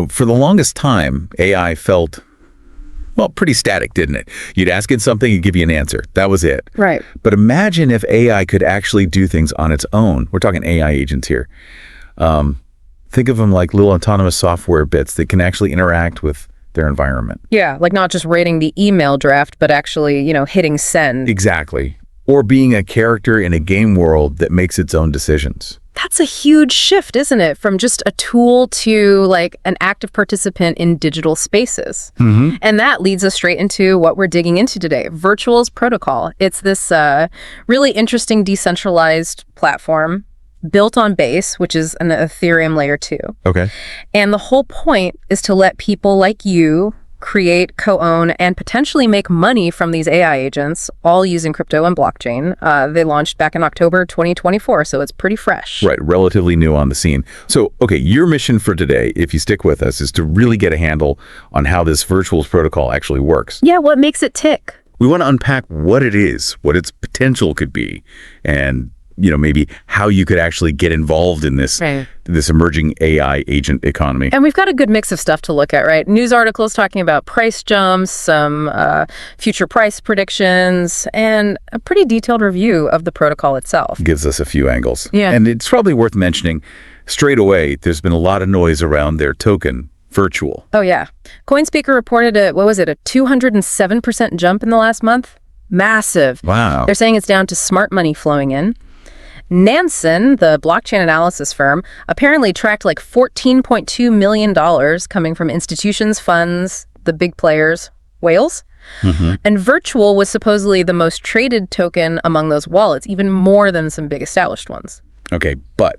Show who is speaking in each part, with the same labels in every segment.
Speaker 1: For the longest time, AI felt, well, pretty static, didn't it? You'd ask it something, it'd give you an answer. That was it.
Speaker 2: Right.
Speaker 1: But imagine if AI could actually do things on its own. We're talking AI agents here. Think of them like little autonomous software bits that can actually interact with their environment.
Speaker 2: Yeah, like not just rating the email draft, but actually, hitting send.
Speaker 1: Exactly. Or being a character in a game world that makes its own decisions.
Speaker 2: That's a huge shift, isn't it? From just a tool to like an active participant in digital spaces.
Speaker 1: Mm-hmm.
Speaker 2: And that leads us straight into what we're digging into today, Virtual's protocol. It's this really interesting decentralized platform built on Base, which is an Ethereum layer 2.
Speaker 1: Okay.
Speaker 2: And the whole point is to let people like you create, co-own, and potentially make money from these AI agents, all using crypto and blockchain. They launched back in October 2024, so it's pretty fresh.
Speaker 1: Right, relatively new on the scene. So, okay, your mission for today, if you stick with us, is to really get a handle on how this Virtuals protocol actually works.
Speaker 2: Yeah, what makes it tick?
Speaker 1: We want to unpack what it is, what its potential could be, and maybe how you could actually get involved in this emerging AI agent economy.
Speaker 2: And we've got a good mix of stuff to look at, right? News articles talking about price jumps, some future price predictions, and a pretty detailed review of the protocol itself.
Speaker 1: Gives us a few angles.
Speaker 2: Yeah.
Speaker 1: And it's probably worth mentioning straight away, there's been a lot of noise around their token, Virtual.
Speaker 2: Oh, yeah. CoinSpeaker reported a 207% jump in the last month? Massive.
Speaker 1: Wow.
Speaker 2: They're saying it's down to smart money flowing in. Nansen, the blockchain analysis firm, apparently tracked like $14.2 million coming from institutions, funds, the big players, whales.
Speaker 1: Mm-hmm.
Speaker 2: And Virtual was supposedly the most traded token among those wallets, even more than some big established ones.
Speaker 1: Okay, but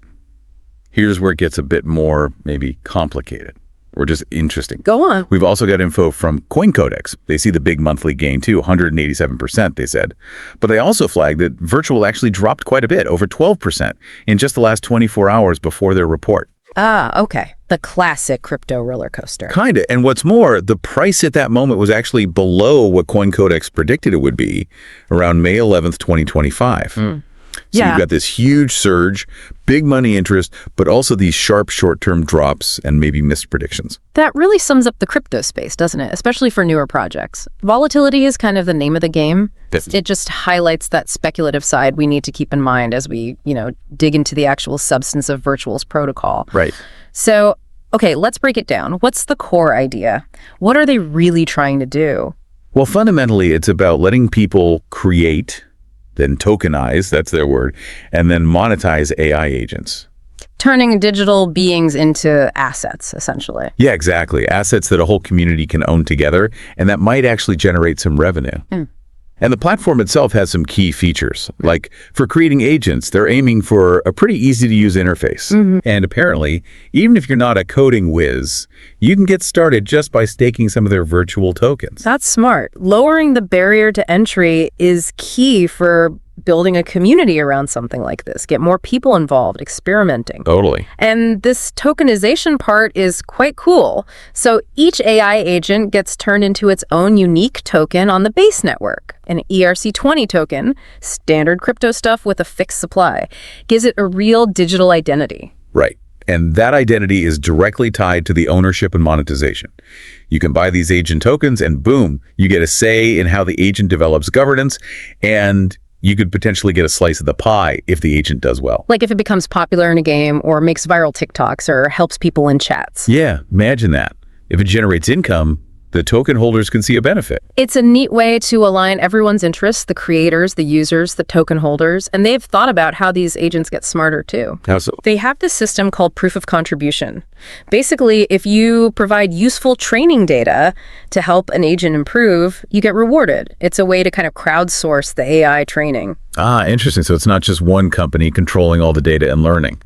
Speaker 1: here's where it gets a bit more maybe complicated. Or just interesting.
Speaker 2: Go on.
Speaker 1: We've also got info from CoinCodex. They see the big monthly gain too, 187%, they said. But they also flagged that Virtual actually dropped quite a bit, over 12%, in just the last 24 hours before their report.
Speaker 2: Ah, okay. The classic crypto roller coaster.
Speaker 1: Kinda. And what's more, the price at that moment was actually below what CoinCodex predicted it would be around May 11th, 2025. So you've got this huge surge, big money interest, but also these sharp short-term drops and maybe missed predictions.
Speaker 2: That really sums up the crypto space, doesn't it? Especially for newer projects. Volatility is kind of the name of the game. It just highlights that speculative side we need to keep in mind as we, dig into the actual substance of Virtual's protocol.
Speaker 1: Right.
Speaker 2: So, okay, let's break it down. What's the core idea? What are they really trying to do?
Speaker 1: Well, fundamentally, it's about letting people create, then tokenize, that's their word, and then monetize AI agents.
Speaker 2: Turning digital beings into assets, essentially.
Speaker 1: Yeah, exactly. Assets that a whole community can own together, and that might actually generate some revenue. And the platform itself has some key features. Like for creating agents, they're aiming for a pretty easy-to-use interface. And apparently, even if you're not a coding whiz, you can get started just by staking some of their virtual tokens.
Speaker 2: That's smart. Lowering the barrier to entry is key for building a community around something like this. Get more people involved, experimenting.
Speaker 1: Totally.
Speaker 2: And this tokenization part is quite cool. So each AI agent gets turned into its own unique token on the Base network. An ERC-20 token, standard crypto stuff with a fixed supply, gives it a real digital identity.
Speaker 1: Right. And that identity is directly tied to the ownership and monetization. You can buy these agent tokens and boom, you get a say in how the agent develops governance, and you could potentially get a slice of the pie if the agent does well.
Speaker 2: Like if it becomes popular in a game or makes viral TikToks or helps people in chats.
Speaker 1: Yeah, imagine that. If it generates income, the token holders can see a benefit.
Speaker 2: It's a neat way to align everyone's interests, the creators, the users, the token holders, and they've thought about how these agents get smarter too.
Speaker 1: How so?
Speaker 2: They have this system called proof of contribution. Basically, if you provide useful training data to help an agent improve, you get rewarded. It's a way to kind of crowdsource the AI training.
Speaker 1: Ah, interesting. So it's not just one company controlling all the data and learning.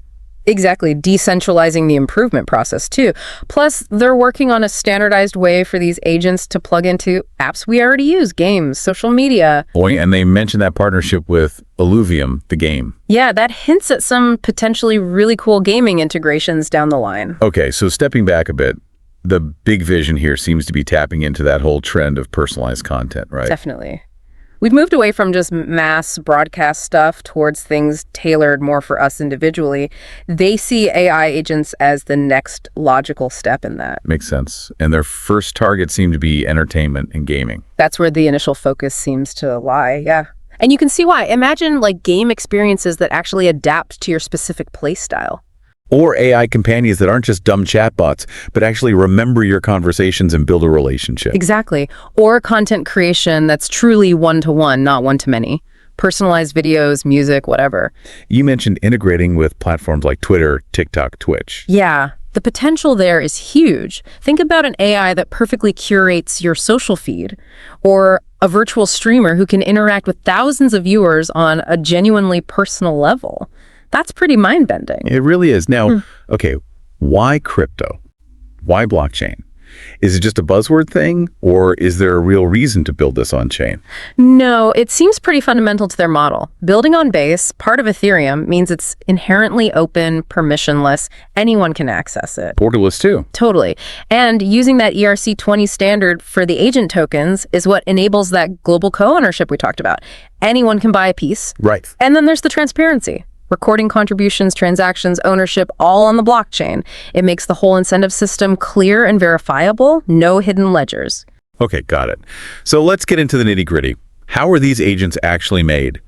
Speaker 2: Exactly, decentralizing the improvement process too. Plus, they're working on a standardized way for these agents to plug into apps we already use, games, social media.
Speaker 1: Boy, and they mentioned that partnership with Illuvium, the game.
Speaker 2: Yeah, that hints at some potentially really cool gaming integrations down the line.
Speaker 1: Okay, so stepping back a bit, the big vision here seems to be tapping into that whole trend of personalized content, right?
Speaker 2: Definitely. We've moved away from just mass broadcast stuff towards things tailored more for us individually. They see AI agents as the next logical step in that.
Speaker 1: Makes sense. And their first target seemed to be entertainment and gaming.
Speaker 2: That's where the initial focus seems to lie, yeah. And you can see why. Imagine like game experiences that actually adapt to your specific play style.
Speaker 1: Or AI companions that aren't just dumb chatbots, but actually remember your conversations and build a relationship.
Speaker 2: Exactly. Or content creation that's truly one-to-one, not one-to-many. Personalized videos, music, whatever.
Speaker 1: You mentioned integrating with platforms like Twitter, TikTok, Twitch.
Speaker 2: Yeah. The potential there is huge. Think about an AI that perfectly curates your social feed, or a virtual streamer who can interact with thousands of viewers on a genuinely personal level. That's pretty mind-bending.
Speaker 1: It really is. Now, okay, why crypto? Why blockchain? Is it just a buzzword thing, or is there a real reason to build this on-chain?
Speaker 2: No, it seems pretty fundamental to their model. Building on Base, part of Ethereum, means it's inherently open, permissionless. Anyone can access it.
Speaker 1: Borderless too.
Speaker 2: Totally. And using that ERC-20 standard for the agent tokens is what enables that global co-ownership we talked about. Anyone can buy a piece.
Speaker 1: Right.
Speaker 2: And then there's the transparency. Recording contributions, transactions, ownership, all on the blockchain. It makes the whole incentive system clear and verifiable, no hidden ledgers.
Speaker 1: Okay, got it. So let's get into the nitty-gritty. How are these agents actually made?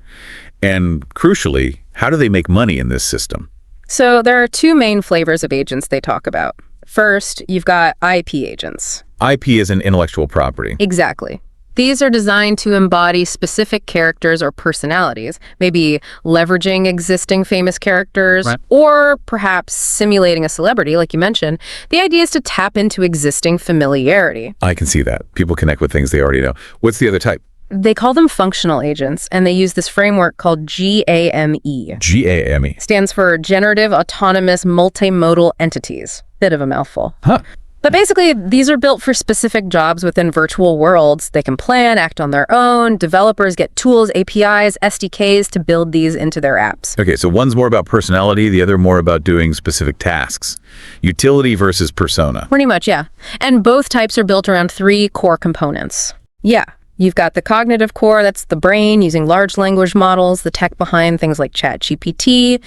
Speaker 1: And crucially, how do they make money in this system?
Speaker 2: So there are two main flavors of agents they talk about. First, you've got IP agents.
Speaker 1: IP is an intellectual property.
Speaker 2: Exactly. These are designed to embody specific characters or personalities, maybe leveraging existing famous characters,
Speaker 1: right,
Speaker 2: or perhaps simulating a celebrity, like you mentioned. The idea is to tap into existing familiarity.
Speaker 1: I can see that. People connect with things they already know. What's the other type?
Speaker 2: They call them functional agents, and they use this framework called GAME.
Speaker 1: GAME.
Speaker 2: Stands for Generative Autonomous Multimodal Entities. Bit of a mouthful.
Speaker 1: Huh.
Speaker 2: But basically, these are built for specific jobs within virtual worlds. They can plan, act on their own. Developers get tools, APIs, SDKs to build these into their apps.
Speaker 1: Okay, so one's more about personality, the other more about doing specific tasks. Utility versus persona.
Speaker 2: Pretty much, yeah. And both types are built around three core components. Yeah. You've got the cognitive core, that's the brain, using large language models, the tech behind things like ChatGPT.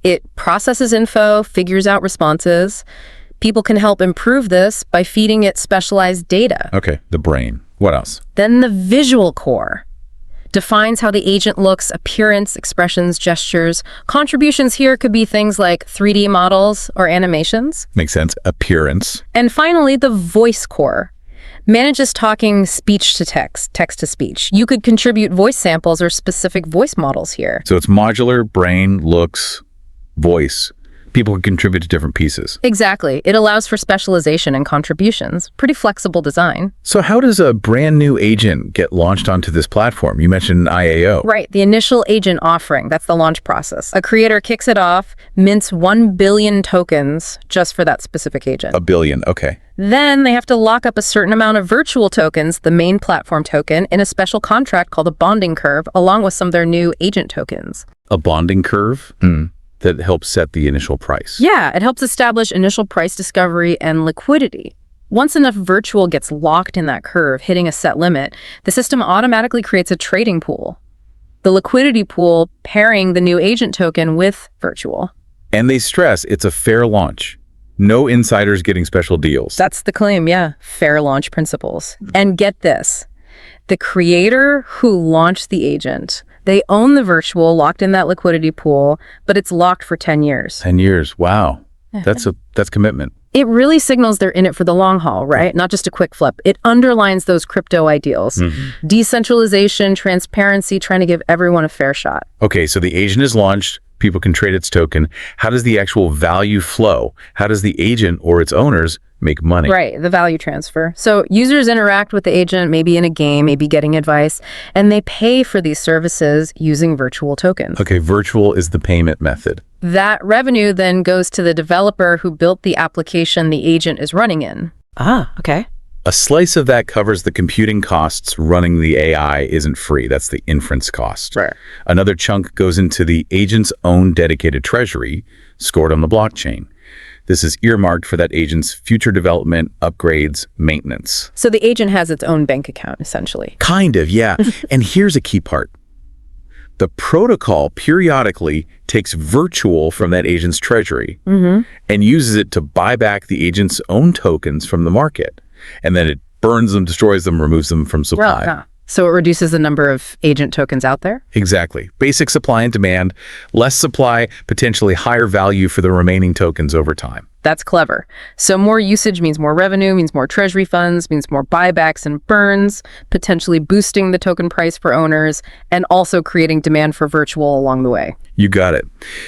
Speaker 2: It processes info, figures out responses. People can help improve this by feeding it specialized data.
Speaker 1: Okay, the brain. What else?
Speaker 2: Then the visual core defines how the agent looks, appearance, expressions, gestures. Contributions here could be things like 3D models or animations.
Speaker 1: Makes sense. Appearance.
Speaker 2: And finally, the voice core manages talking speech to text, text to speech. You could contribute voice samples or specific voice models here.
Speaker 1: So it's modular, brain, looks, voice. People can contribute to different pieces.
Speaker 2: Exactly. It allows for specialization and contributions. Pretty flexible design.
Speaker 1: So how does a brand new agent get launched onto this platform? You mentioned IAO.
Speaker 2: Right. The initial agent offering. That's the launch process. A creator kicks it off, mints 1 billion tokens just for that specific agent.
Speaker 1: A billion. Okay.
Speaker 2: Then they have to lock up a certain amount of virtual tokens, the main platform token, in a special contract called a bonding curve, along with some of their new agent tokens.
Speaker 1: A bonding curve? That helps set the initial price.
Speaker 2: Yeah, it helps establish initial price discovery and liquidity. Once enough virtual gets locked in that curve, hitting a set limit, the system automatically creates a trading pool. The liquidity pool pairing the new agent token with virtual.
Speaker 1: And they stress it's a fair launch. No insiders getting special deals.
Speaker 2: That's the claim, yeah. Fair launch principles. And get this, the creator who launched the agent, they own the virtual locked in that liquidity pool, but it's locked for 10 years.
Speaker 1: 10 years. Wow. That's commitment.
Speaker 2: It really signals they're in it for the long haul, right? Not just a quick flip. It underlines those crypto ideals. Decentralization, transparency, trying to give everyone a fair shot.
Speaker 1: Okay, so the agent is launched. People can trade its token. How does the actual value flow? How does the agent or its owners make money?
Speaker 2: Right, the value transfer. So users interact with the agent, maybe in a game, maybe getting advice, and they pay for these services using virtual tokens.
Speaker 1: Okay, virtual is the payment method.
Speaker 2: That revenue then goes to the developer who built the application the agent is running in. Ah, okay.
Speaker 1: A slice of that covers the computing costs. Running the AI isn't free. That's the inference cost.
Speaker 2: Right.
Speaker 1: Another chunk goes into the agent's own dedicated treasury, stored on the blockchain. This is earmarked for that agent's future development, upgrades, maintenance.
Speaker 2: So the agent has its own bank account, essentially.
Speaker 1: Kind of, yeah. And here's a key part. The protocol periodically takes virtual from that agent's treasury and uses it to buy back the agent's own tokens from the market. And then it burns them, destroys them, removes them from supply.
Speaker 2: So it reduces the number of agent tokens out there?
Speaker 1: Exactly. Basic supply and demand, less supply, potentially higher value for the remaining tokens over time.
Speaker 2: That's clever. So more usage means more revenue, means more treasury funds, means more buybacks and burns, potentially boosting the token price for owners, and also creating demand for virtual along the way.
Speaker 1: You got it.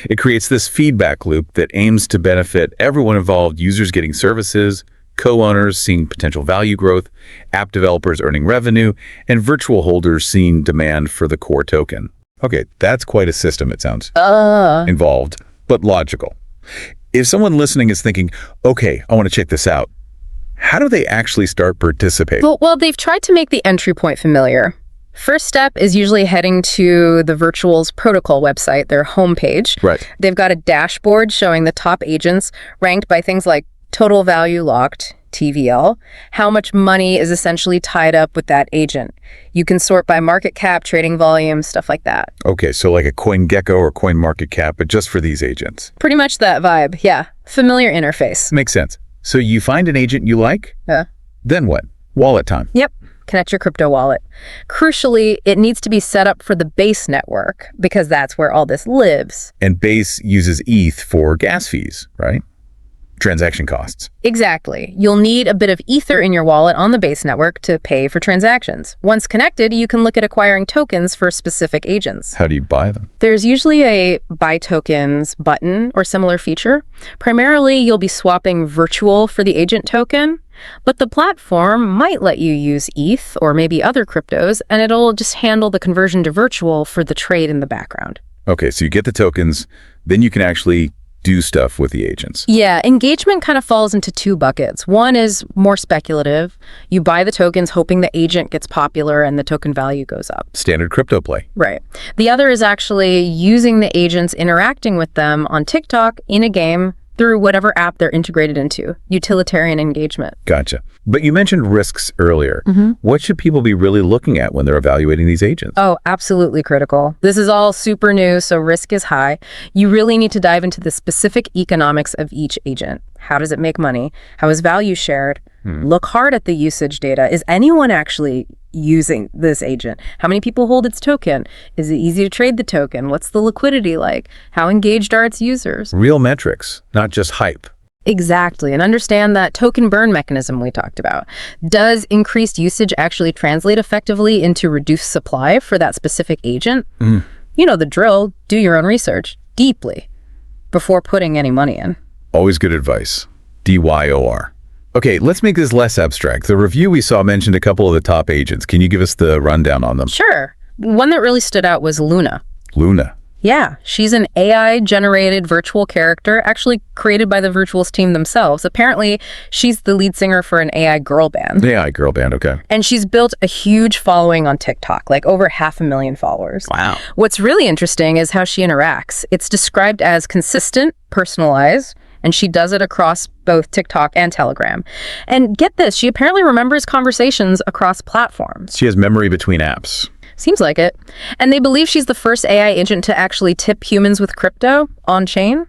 Speaker 1: It creates this feedback loop that aims to benefit everyone involved, users getting services, co-owners seeing potential value growth, app developers earning revenue, and virtual holders seeing demand for the core token. Okay, that's quite a system, it sounds. Involved, but logical. If someone listening is thinking, okay, I want to check this out, how do they actually start participating?
Speaker 2: Well, they've tried to make the entry point familiar. First step is usually heading to the Virtual's protocol website, their homepage.
Speaker 1: Right.
Speaker 2: They've got a dashboard showing the top agents ranked by things like total value locked, TVL, how much money is essentially tied up with that agent. You can sort by market cap, trading volume, stuff like that.
Speaker 1: Okay, so like a CoinGecko or CoinMarketCap, but just for these agents.
Speaker 2: Pretty much that vibe, yeah. Familiar interface.
Speaker 1: Makes sense. So you find an agent you like?
Speaker 2: Yeah.
Speaker 1: Then what? Wallet time.
Speaker 2: Yep. Connect your crypto wallet. Crucially, it needs to be set up for the Base network because that's where all this lives.
Speaker 1: And Base uses ETH for gas fees, right? Transaction costs.
Speaker 2: Exactly. You'll need a bit of Ether in your wallet on the Base network to pay for transactions. Once connected, you can look at acquiring tokens for specific agents.
Speaker 1: How do you buy them?
Speaker 2: There's usually a buy tokens button or similar feature. Primarily, you'll be swapping virtual for the agent token, but the platform might let you use ETH or maybe other cryptos, and it'll just handle the conversion to virtual for the trade in the background.
Speaker 1: Okay, so you get the tokens, then you can actually do stuff with the agents.
Speaker 2: Yeah, engagement kind of falls into two buckets. One is more speculative. You buy the tokens hoping the agent gets popular and the token value goes up.
Speaker 1: Standard crypto play.
Speaker 2: Right. The other is actually using the agents, interacting with them on TikTok in a game through whatever app they're integrated into. Utilitarian engagement.
Speaker 1: Gotcha. But you mentioned risks earlier. What should people be really looking at when they're evaluating these agents?
Speaker 2: Oh, absolutely critical. This is all super new, so risk is high. You really need to dive into the specific economics of each agent. How does it make money? How is value shared? Look hard at the usage data. Is anyone actually using this agent? How many people hold its token? Is it easy to trade the token? What's the liquidity like? How engaged are its users?
Speaker 1: Real metrics, not just hype.
Speaker 2: Exactly, and understand that token burn mechanism we talked about. Does increased usage actually translate effectively into reduced supply for that specific agent? You know the drill. Do your own research deeply before putting any money in.
Speaker 1: Always good advice. DYOR. Okay, let's make this less abstract. The review we saw mentioned a couple of the top agents. Can you give us the rundown on them?
Speaker 2: Sure. One that really stood out was Luna.
Speaker 1: Luna.
Speaker 2: Yeah, she's an AI-generated virtual character, actually created by the Virtuals team themselves. Apparently, she's the lead singer for an AI girl band.
Speaker 1: The AI girl band, okay.
Speaker 2: And she's built a huge following on TikTok, like over 500,000 followers.
Speaker 1: Wow.
Speaker 2: What's really interesting is how she interacts. It's described as consistent, personalized, and she does it across both TikTok and Telegram. And get this, she apparently remembers conversations across platforms.
Speaker 1: She has memory between apps.
Speaker 2: Seems like it. And they believe she's the first AI agent to actually tip humans with crypto on-chain.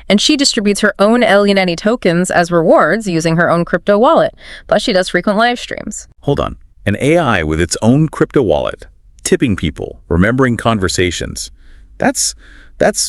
Speaker 2: And she distributes her own Alienetti tokens as rewards using her own crypto wallet. Plus, she does frequent live streams.
Speaker 1: Hold on. An AI with its own crypto wallet, tipping people, remembering conversations. That's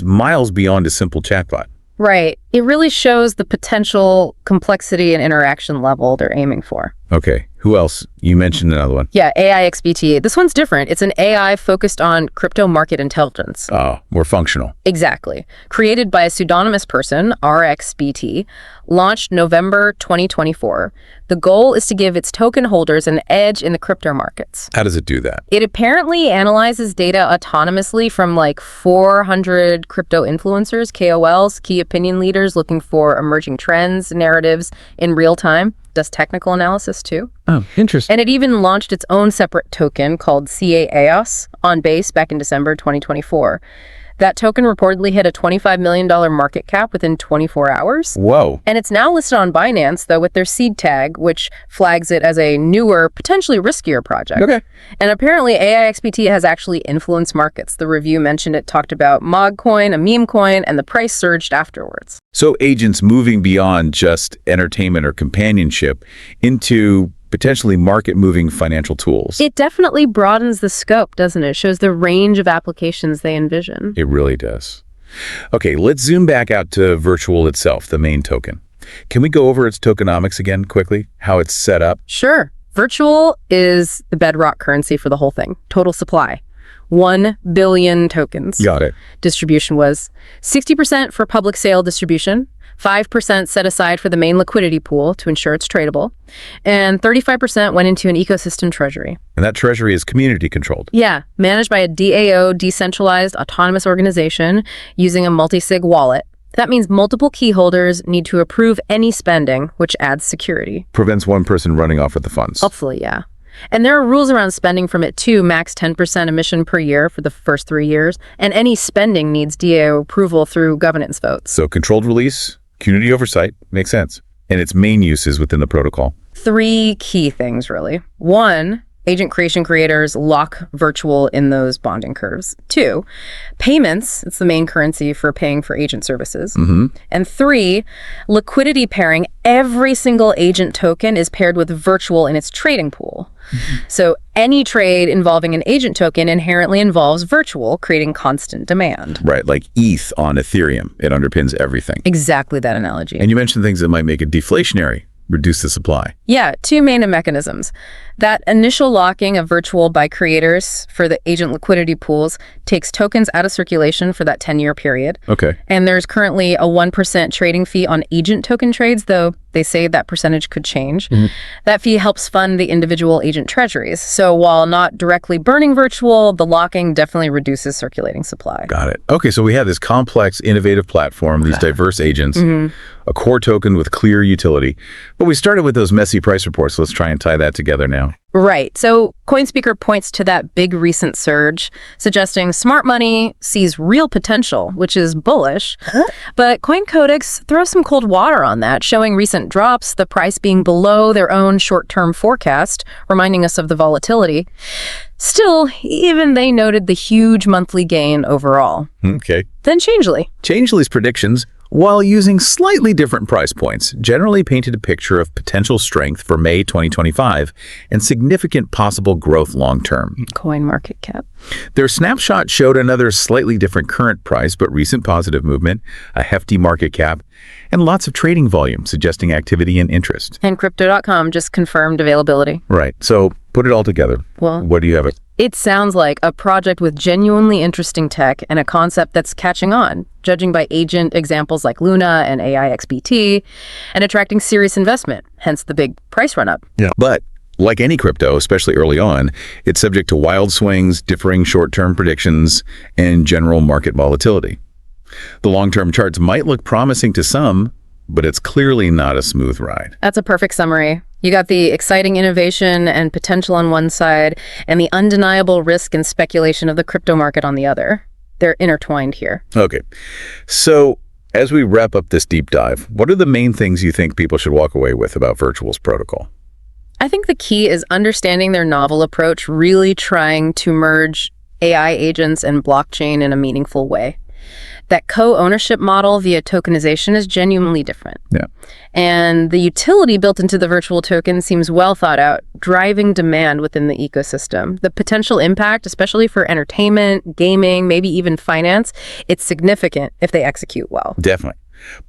Speaker 1: miles beyond a simple chatbot.
Speaker 2: Right. It really shows the potential complexity and interaction level they're aiming for.
Speaker 1: Okay. Who else? You mentioned another one.
Speaker 2: Yeah, AIXBT. This one's different. It's an AI focused on crypto market intelligence.
Speaker 1: Oh, more functional.
Speaker 2: Exactly. Created by a pseudonymous person, RXBT, launched November 2024. The goal is to give its token holders an edge in the crypto markets.
Speaker 1: How does it do that?
Speaker 2: It apparently analyzes data autonomously from like 400 crypto influencers, KOLs, key opinion leaders looking for emerging trends, narratives in real time. Does technical analysis too.
Speaker 1: Oh, interesting.
Speaker 2: And it even launched its own separate token called CAEOS on Base back in December 2024. That token reportedly hit a $25 million market cap within 24 hours.
Speaker 1: Whoa.
Speaker 2: And it's now listed on Binance, though, with their seed tag, which flags it as a newer, potentially riskier project.
Speaker 1: Okay.
Speaker 2: And apparently, AIXPT has actually influenced markets. The review mentioned it talked about Mog coin, a meme coin, and the price surged afterwards.
Speaker 1: So agents moving beyond just entertainment or companionship into potentially market-moving financial tools.
Speaker 2: It definitely broadens the scope, doesn't it? It shows the range of applications they envision.
Speaker 1: It really does. Okay, let's zoom back out to Virtual itself, the main token. Can we go over its tokenomics again quickly, how it's set up?
Speaker 2: Sure. Virtual is the bedrock currency for the whole thing. Total supply, 1 billion tokens.
Speaker 1: Got it.
Speaker 2: Distribution was 60% for public sale distribution, 5% set aside for the main liquidity pool to ensure it's tradable, and 35% went into an ecosystem treasury.
Speaker 1: And that treasury is community controlled.
Speaker 2: Yeah, managed by a DAO, decentralized autonomous organization, using a multi-sig wallet. That means multiple key holders need to approve any spending, which adds security.
Speaker 1: Prevents one person running off with the funds.
Speaker 2: Hopefully, yeah. And there are rules around spending from it too, max 10% emission per year for the first 3 years, and any spending needs DAO approval through governance votes.
Speaker 1: So controlled release, community oversight, makes sense. And its main uses within the protocol.
Speaker 2: 3 key things, really. 1, agent creators lock Virtual in those bonding curves. 2, payments, it's the main currency for paying for agent services. And 3, liquidity pairing. Every single agent token is paired with Virtual in its trading pool. So any trade involving an agent token inherently involves Virtual, creating constant demand.
Speaker 1: Right, like ETH on Ethereum. It underpins everything.
Speaker 2: Exactly that analogy.
Speaker 1: And you mentioned things that might make it deflationary, reduce the supply.
Speaker 2: Yeah, 2 main mechanisms. That initial locking of Virtual by creators for the agent liquidity pools takes tokens out of circulation for that 10-year period.
Speaker 1: Okay.
Speaker 2: And there's currently a 1% trading fee on agent token trades, though they say that percentage could change. That fee helps fund the individual agent treasuries. So while not directly burning Virtual, the locking definitely reduces circulating supply.
Speaker 1: Got it. Okay, so we have this complex, innovative platform, these diverse agents, a core token with clear utility. But we started with those messy price reports. Let's try and tie that together now.
Speaker 2: Right. So CoinSpeaker points to that big recent surge, suggesting smart money sees real potential, which is bullish. But CoinCodex throws some cold water on that, showing recent drops, the price being below their own short-term forecast, reminding us of the volatility. Still, even they noted the huge monthly gain overall.
Speaker 1: Okay.
Speaker 2: Then Changelly.
Speaker 1: Changelly's predictions, while using slightly different price points, generally painted a picture of potential strength for May 2025 and significant possible growth long-term.
Speaker 2: CoinMarketCap.
Speaker 1: Their snapshot showed another slightly different current price, but recent positive movement, a hefty market cap, and lots of trading volume, suggesting activity and interest.
Speaker 2: And Crypto.com just confirmed availability.
Speaker 1: Right. So put it all together.
Speaker 2: Well,
Speaker 1: What do you have?
Speaker 2: it sounds like a project with genuinely interesting tech and a concept that's catching on, judging by agent examples like Luna and AIXBT, and attracting serious investment, hence the big price run-up.
Speaker 1: Yeah. But like any crypto, especially early on, it's subject to wild swings, differing short-term predictions, and general market volatility. The long-term charts might look promising to some, but it's clearly not a smooth ride.
Speaker 2: That's a perfect summary. You got the exciting innovation and potential on one side, and the undeniable risk and speculation of the crypto market on the other. They're intertwined here.
Speaker 1: Okay. So as we wrap up this deep dive, what are the main things you think people should walk away with about Virtual's protocol?
Speaker 2: I think the key is understanding their novel approach, really trying to merge AI agents and blockchain in a meaningful way. That co-ownership model via tokenization is genuinely different.
Speaker 1: Yeah.
Speaker 2: And the utility built into the virtual token seems well thought out, driving demand within the ecosystem. The potential impact, especially for entertainment, gaming, maybe even finance, it's significant if they execute well.
Speaker 1: Definitely.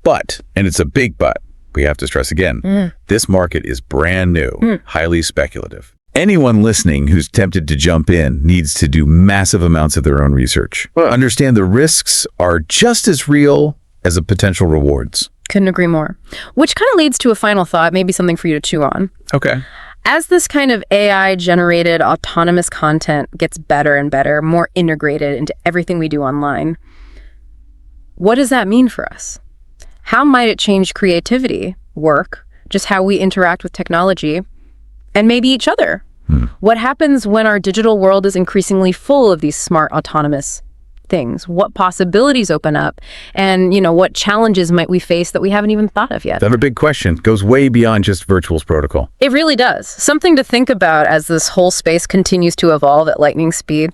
Speaker 1: But, and it's a big but, we have to stress again, this market is brand new, highly speculative. Anyone listening who's tempted to jump in needs to do massive amounts of their own research. Understand the risks are just as real as the potential rewards.
Speaker 2: Couldn't agree more. Which kind of leads to a final thought, maybe something for you to chew on.
Speaker 1: Okay.
Speaker 2: As this kind of AI-generated autonomous content gets better and better, more integrated into everything we do online, what does that mean for us? How might it change creativity, work, just how we interact with technology, and maybe each other? What happens when our digital world is increasingly full of these smart autonomous things? What possibilities open up? And, what challenges might we face that we haven't even thought of yet?
Speaker 1: That's a big question. Goes way beyond just Virtual's protocol.
Speaker 2: It really does. Something to think about as this whole space continues to evolve at lightning speed.